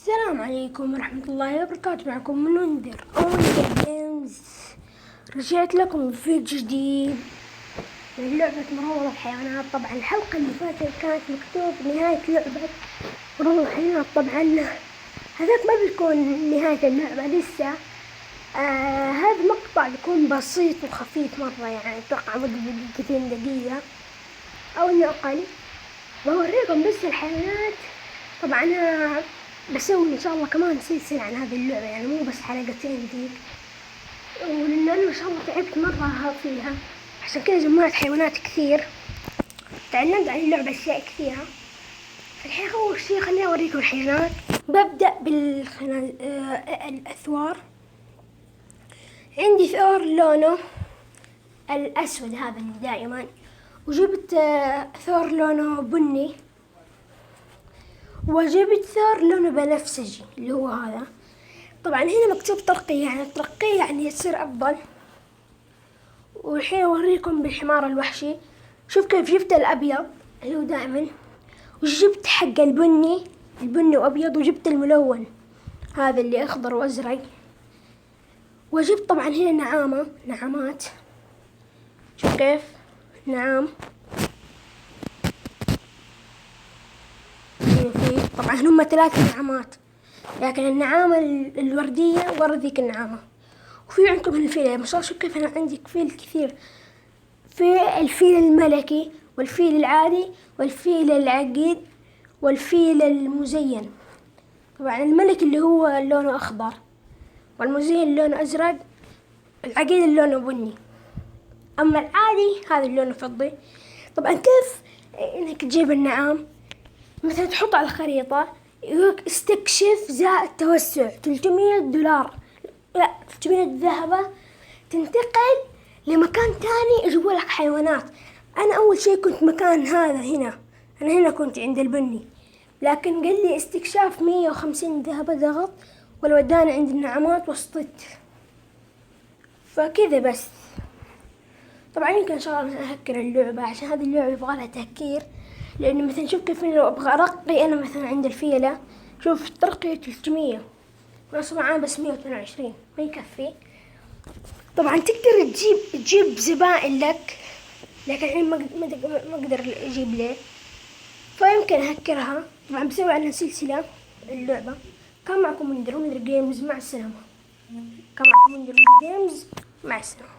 السلام عليكم ورحمة الله وبركاته. معكم منذر أونلاين جيمز. رجعت لكم بفيديو جديد من لعبة مروض الحيوانات. طبعا الحلقة اللي فاتت كانت مكتوب نهاية لعبة مروض الحيوانات. طبعا هذاك ما بيكون نهاية اللعبة لسه. هذا مقطع بيكون بسيط وخفيف مرة، يعني اتوقع مدة دقيقة أو إنه أقل. بوريكم بس الحيوانات. طبعا أنا بسوي إن شاء الله كمان سلسلة عن هذه اللعبة، يعني مو بس حلقتين ذيك، ولأن أنا ما شاء الله تعبت مرة فيها، عشان كذا جمعت حيوانات كثير. تعلمت عن اللعبة أشياء كثيرة. الحين أول شي خليني أوريكم الحيوانات. ببدأ الأثوار. عندي ثور لونه الأسود هذا اللي دائما، وجبت ثور لونه بني، وجبت ثور لونه بنفسجي اللي هو هذا. طبعا هنا مكتوب ترقية، يعني ترقية يعني يصير أفضل. والحين أوريكم بالحمار الوحشي. شوف كيف جبت الأبيض اللي هو دائما، وجبت حق البني وأبيض، وجبت الملون هذا اللي أخضر وأزرق. وجبت طبعا هنا نعامات. شوف كيف نعام. طبعا هم 3 نعامات، لكن النعامة الوردية ورا ذيك النعامة. وفي عندكم الفيل، ما شاء الله. شوف كيف أنا عندي فيل كثير. في الفيل الملكي والفيل العادي والفيل العقيد والفيل المزين. طبعا الملك اللي هو لونه أخضر، والمزين لونه أزرق، العقيد لونه بني، أما العادي هذا اللون فضي. طبعا كيف إنك تجيب النعام؟ مثلا تحط على الخريطة يقولك استكشف زائد توسع $300، لا 300 ذهبة، تنتقل لمكان تاني يجيبولك حيوانات. أنا أول شيء كنت مكان هذا هنا، أنا هنا كنت عند البني، لكن قال لي استكشاف 150 ذهبة ضغط، ولو وداني عند النعامات وسطت. فكذا بس. طبعا يمكن إن شاء الله أهكر اللعبة، عشان هذه اللعبة يبغالها تهكير. لأنه مثلا شوف كيف لو أبغى أرقي أنا مثلا عند الفيلة، شوف ترقية 300 ونص معاه بس 122 ما يكفي. طبعا تقدر تجيب زبائن لك، لكن الحين ما أقدر أجيب ليه، فيمكن أهكرها. طبعا بسوي عنها سلسلة اللعبة. كان معكم منذر جيمز، مع السلامة. كان معكم منذر جيمز، مع السلامة.